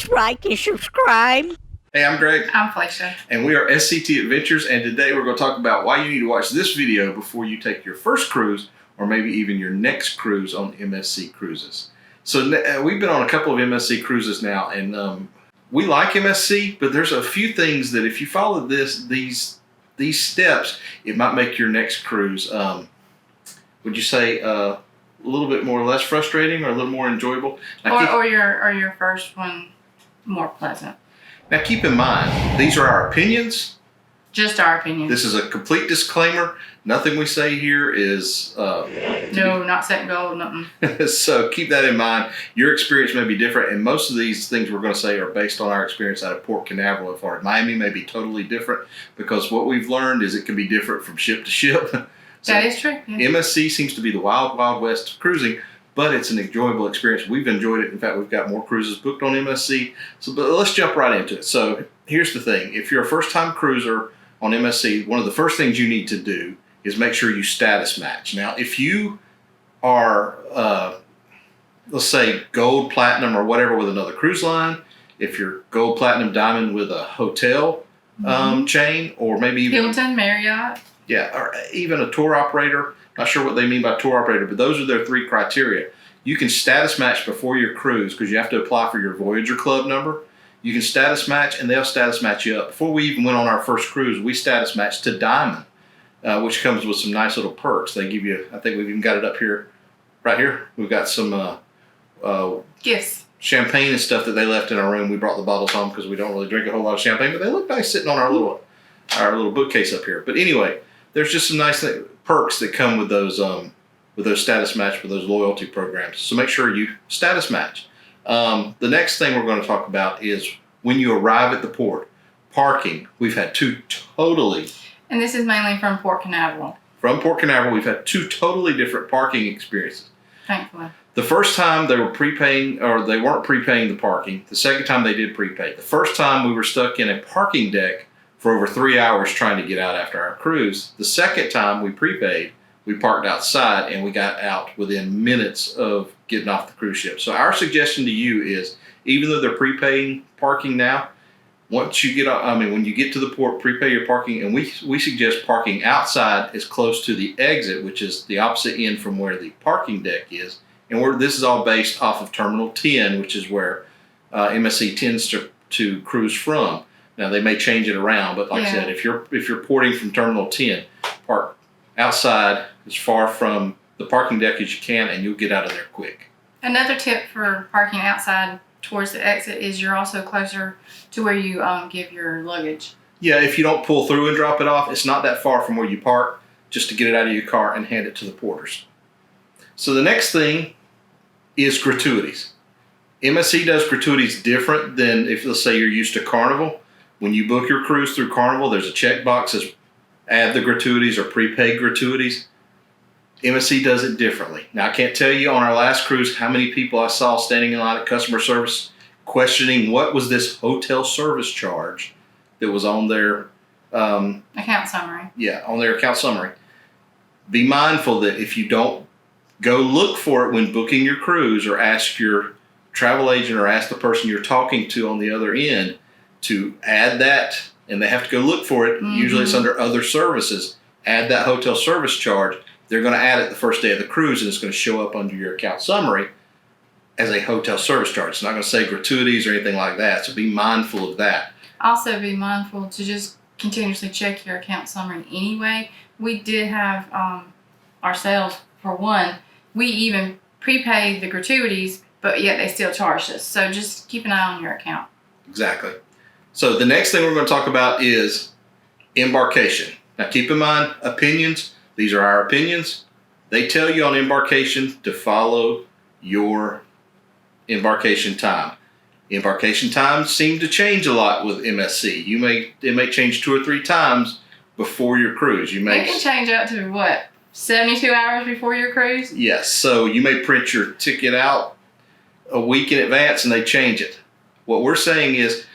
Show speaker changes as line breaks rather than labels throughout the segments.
Please like and subscribe.
Hey, I'm Greg.
I'm Felicia.
And we are SCT Adventures, and today we're going to talk about why you need to watch this video before you take your first cruise, or maybe even your next cruise on MSC cruises. So we've been on a couple of MSC cruises now, and we like MSC, but there's a few things that if you follow these steps, it might make your next cruise, would you say, a little bit more less frustrating or a little more enjoyable?
Or your first one more pleasant.
Now keep in mind, these are our opinions.
Just our opinion.
This is a complete disclaimer. Nothing we say here is...
no, not set goal, nothing.
So keep that in mind. Your experience may be different, and most of these things we're going to say are based on our experience out of Port Canaveral. As far as Miami may be totally different, because what we've learned is it can be different from ship to ship. So
that is true. Yeah.
MSC seems to be the wild, wild west of cruising, but it's an enjoyable experience. We've enjoyed it. In fact, we've got more cruises booked on MSC. So, but let's jump right into it. So here's the thing. If you're a first-time cruiser on MSC, one of the first things you need to do is make sure you status match. Now, if you are, let's say, gold, platinum, or whatever with another cruise line, if you're gold, platinum, diamond with a hotel chain, or maybe even
Hilton, Marriott.
Yeah, or even a tour operator. Not sure what they mean by tour operator, but those are their three criteria. You can status match before your cruise because you have to apply for your Voyager Club number. You can status match, and they'll status match you up. Before we even went on our first cruise, we status matched to Diamond, which comes with some nice little perks. They give you, I think we've even got it up here, right here. We've got some
Gifts.
Champagne and stuff that they left in our room. We brought the bottles home because we don't really drink a whole lot of champagne, but they look nice sitting on our little bookcase up here. But anyway, there's just some nice perks that come with those status match, with those loyalty programs. So make sure you status match. The next thing we're going to talk about is when you arrive at the port, parking. We've had two totally...
And this is mainly from Port Canaveral.
From Port Canaveral, we've had two totally different parking experiences.
Thankfully.
The first time they were prepaying, or they weren't prepaying the parking. The second time they did prepay. The first time we were stuck in a parking deck for over 3 hours trying to get out after our cruise. The second time we prepaid, we parked outside and we got out within minutes of getting off the cruise ship. So our suggestion to you is, even though they're prepaying parking now, once you get, when you get to the port, prepay your parking, and we suggest parking outside as close to the exit, which is the opposite end from where the parking deck is. And this is all based off of Terminal 10, which is where MSC tends to cruise from. Now they may change it around, but like I said, if you're porting from Terminal 10, park outside as far from the parking deck as you can, and you'll get out of there quick.
Another tip for parking outside towards the exit is you're also closer to where you give your luggage.
Yeah, if you don't pull through and drop it off, it's not that far from where you park, just to get it out of your car and hand it to the porters. So the next thing is gratuities. MSC does gratuities different than if, let's say, you're used to Carnival. When you book your cruise through Carnival, there's a checkbox that says add the gratuities or prepaid gratuities. MSC does it differently. Now, I can't tell you on our last cruise how many people I saw standing in line at customer service questioning what was this hotel service charge that was on their
account summary.
Yeah, on their account summary. Be mindful that if you don't go look for it when booking your cruise, or ask your travel agent or ask the person you're talking to on the other end to add that, and they have to go look for it. Usually it's under other services. Add that hotel service charge. They're going to add it the first day of the cruise, and it's going to show up under your account summary as a hotel service charge. It's not going to say gratuities or anything like that, so be mindful of that.
Also be mindful to just continuously check your account summary anyway. We did have ourselves, for one, we even prepaid the gratuities, but yet they still charged us. So just keep an eye on your account.
Exactly. So the next thing we're going to talk about is embarkation. Now keep in mind, opinions. These are our opinions. They tell you on embarkation to follow your embarkation time. Embarkation times seem to change a lot with MSC. It may change 2 or 3 times before your cruise.
It can change up to what, 72 hours before your cruise?
Yes. So you may print your ticket out a week in advance and they change it. What we're saying is,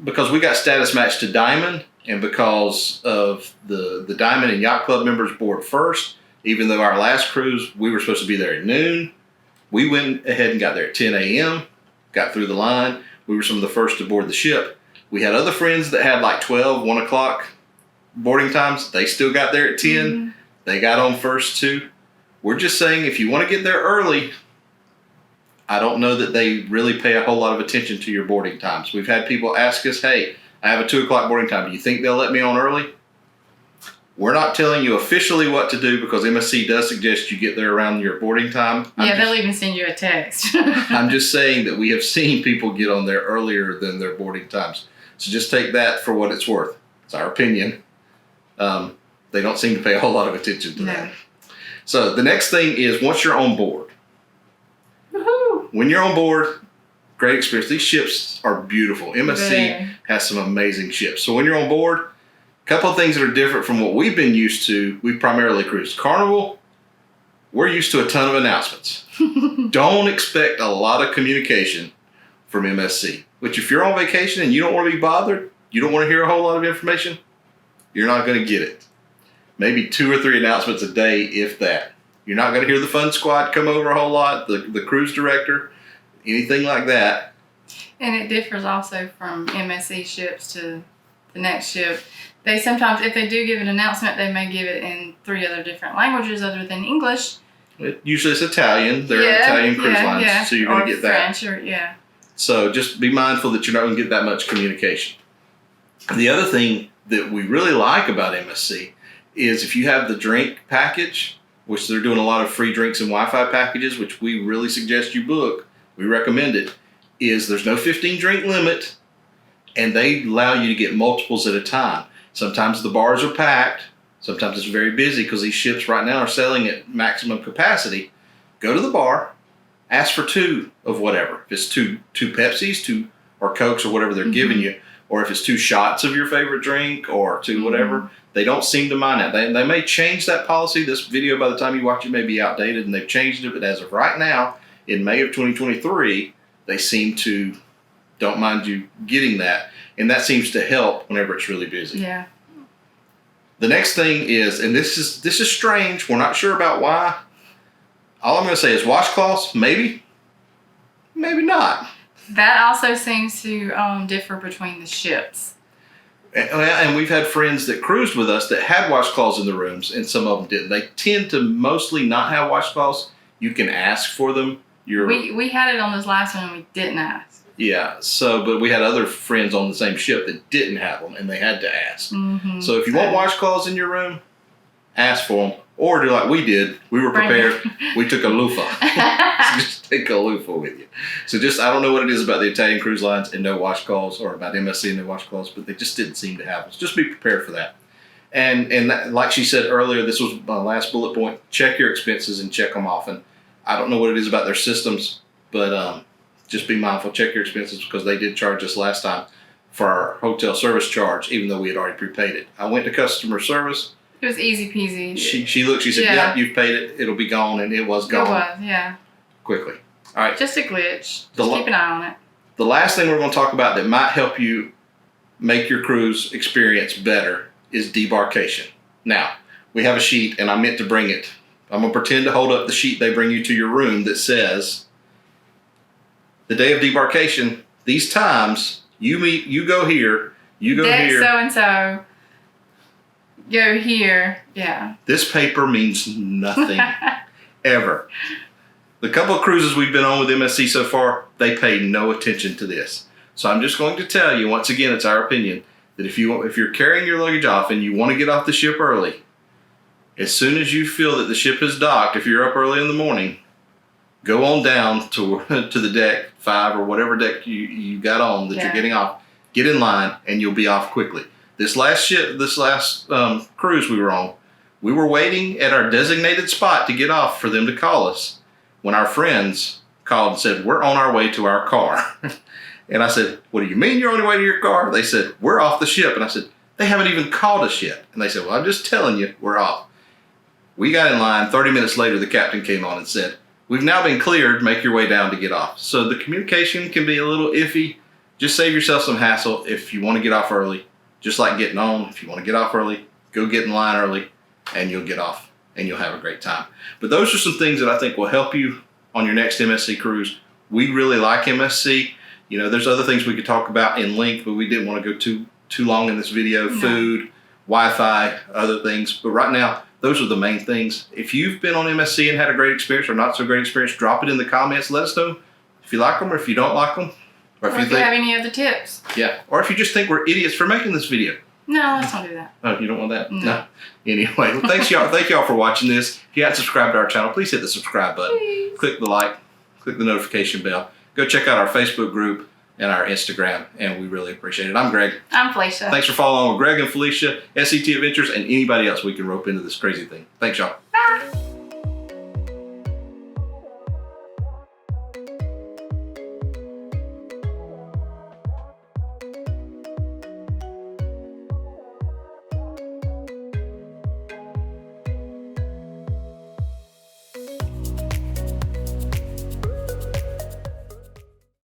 because we got status matched to Diamond, and because of the Diamond and Yacht Club members board first, even though our last cruise, we were supposed to be there at noon, we went ahead and got there at 10 a.m., got through the line. We were some of the first to board the ship. We had other friends that had like 12, 1 o'clock boarding times. They still got there at 10. Mm-hmm. They got on first too. We're just saying if you want to get there early, I don't know that they really pay a whole lot of attention to your boarding times. We've had people ask us, hey, I have a 2 o'clock boarding time. Do you think they'll let me on early? We're not telling you officially what to do because MSC does suggest you get there around your boarding time.
They'll even send you a text.
I'm just saying that we have seen people get on there earlier than their boarding times. So just take that for what it's worth. It's our opinion. They don't seem to pay a whole lot of attention to that. So the next thing is once you're on board.
Woohoo!
When you're on board, great experience. These ships are beautiful. MSC has some amazing ships. So when you're on board, a couple of things that are different from what we've been used to. We primarily cruise Carnival. We're used to a ton of announcements. Don't expect a lot of communication from MSC. Which if you're on vacation and you don't want to be bothered, you don't want to hear a whole lot of information, you're not going to get it. Maybe 2 or 3 announcements a day, if that. You're not going to hear the fun squad come over a whole lot, the cruise director, anything like that.
And it differs also from MSC ships to the next ship. They sometimes, if they do give an announcement, they may give it in 3 other different languages other than English.
Usually it's Italian. They're Italian cruise lines, so you're going to get that.
French or.
So just be mindful that you're not going to get that much communication. The other thing that we really like about MSC is if you have the drink package, which they're doing a lot of free drinks and Wi-Fi packages, which we really suggest you book, we recommend it, is there's no 15 drink limit, and they allow you to get multiples at a time. Sometimes the bars are packed. Sometimes it's very busy because these ships right now are sailing at maximum capacity. Go to the bar, ask for 2 of whatever. If it's two Pepsis, 2 or Cokes or whatever they're giving you, or if it's 2 shots of your favorite drink or 2 whatever, they don't seem to mind that. They may change that policy. This video, by the time you watch it, may be outdated, and they've changed it. But as of right now, in May of 2023, they seem to don't mind you getting that. And that seems to help whenever it's really busy.
Yeah.
The next thing is, and this is strange. We're not sure about why. All I'm going to say is washcloths, maybe, maybe not.
That also seems to differ between the ships.
And we've had friends that cruised with us that had washcloths in the rooms, and some of them didn't. They tend to mostly not have washcloths. You can ask for them.
We had it on this last one, and we didn't ask.
Yeah. So, but we had other friends on the same ship that didn't have them, and they had to ask. So if you want washcloths in your room, ask for them, or do like we did. We were prepared. We took a loofah. So just take a loofah with you. So I don't know what it is about the Italian cruise lines and no washcloths, or about MSC and no washcloths, but they just didn't seem to have them. So just be prepared for that. And that, like she said earlier, this was my last bullet point. Check your expenses and check them often. I don't know what it is about their systems, but just be mindful. Check your expenses because they did charge us last time for our hotel service charge, even though we had already prepaid it. I went to customer service.
It was easy peasy.
She looked, she said, yeah, you've paid it. It'll be gone, and it was gone.
It was, yeah.
Quickly. All right.
Just a glitch. Just keep an eye on it.
The last thing we're going to talk about that might help you make your cruise experience better is debarkation. Now, we have a sheet, and I meant to bring it. I'm going to pretend to hold up the sheet they bring you to your room that says, the day of debarkation, these times, you go here, you go
Deck
here.
so-and-so, go here, yeah.
This paper means nothing, ever. The couple of cruises we've been on with MSC so far, they pay no attention to this. So I'm just going to tell you, once again, it's our opinion, that if you're carrying your luggage off and you want to get off the ship early, as soon as you feel that the ship is docked, if you're up early in the morning, go on down to the deck 5 or whatever deck you got on that you're getting off. Get in line, and you'll be off quickly. This last cruise we were on, we were waiting at our designated spot to get off for them to call us when our friends called and said, we're on our way to our car. And I said, what do you mean you're on your way to your car? They said, we're off the ship. And I said, they haven't even called us yet. And they said, well, I'm just telling you, we're off. We got in line. 30 minutes later, the captain came on and said, we've now been cleared. Make your way down to get off. So the communication can be a little iffy. Just save yourself some hassle if you want to get off early. Just like getting on. If you want to get off early, go get in line early, and you'll get off, and you'll have a great time. But those are some things that I think will help you on your next MSC cruise. We really like MSC. You know, there's other things we could talk about in length, but we didn't want to go too long in this video.
No.
Food, Wi-Fi, other things. But right now, those are the main things. If you've been on MSC and had a great experience or not so great experience, drop it in the comments. Let us know if you like them or if you don't like them. Or
if you have any other tips.
Yeah. Or if you just think we're idiots for making this video.
No, let's not do that.
Oh, you don't want that?
No.
Anyway, well, thanks y'all. Thank y'all for watching this. If you haven't subscribed to our channel, please hit the subscribe button.
Please.
Click the like. Click the notification bell. Go check out our Facebook group and our Instagram, and we really appreciate it. I'm Greg.
I'm Felicia.
Thanks for following along with Greg and Felicia, SCT Adventures, and anybody else we can rope into this crazy thing. Thanks, y'all.
Bye.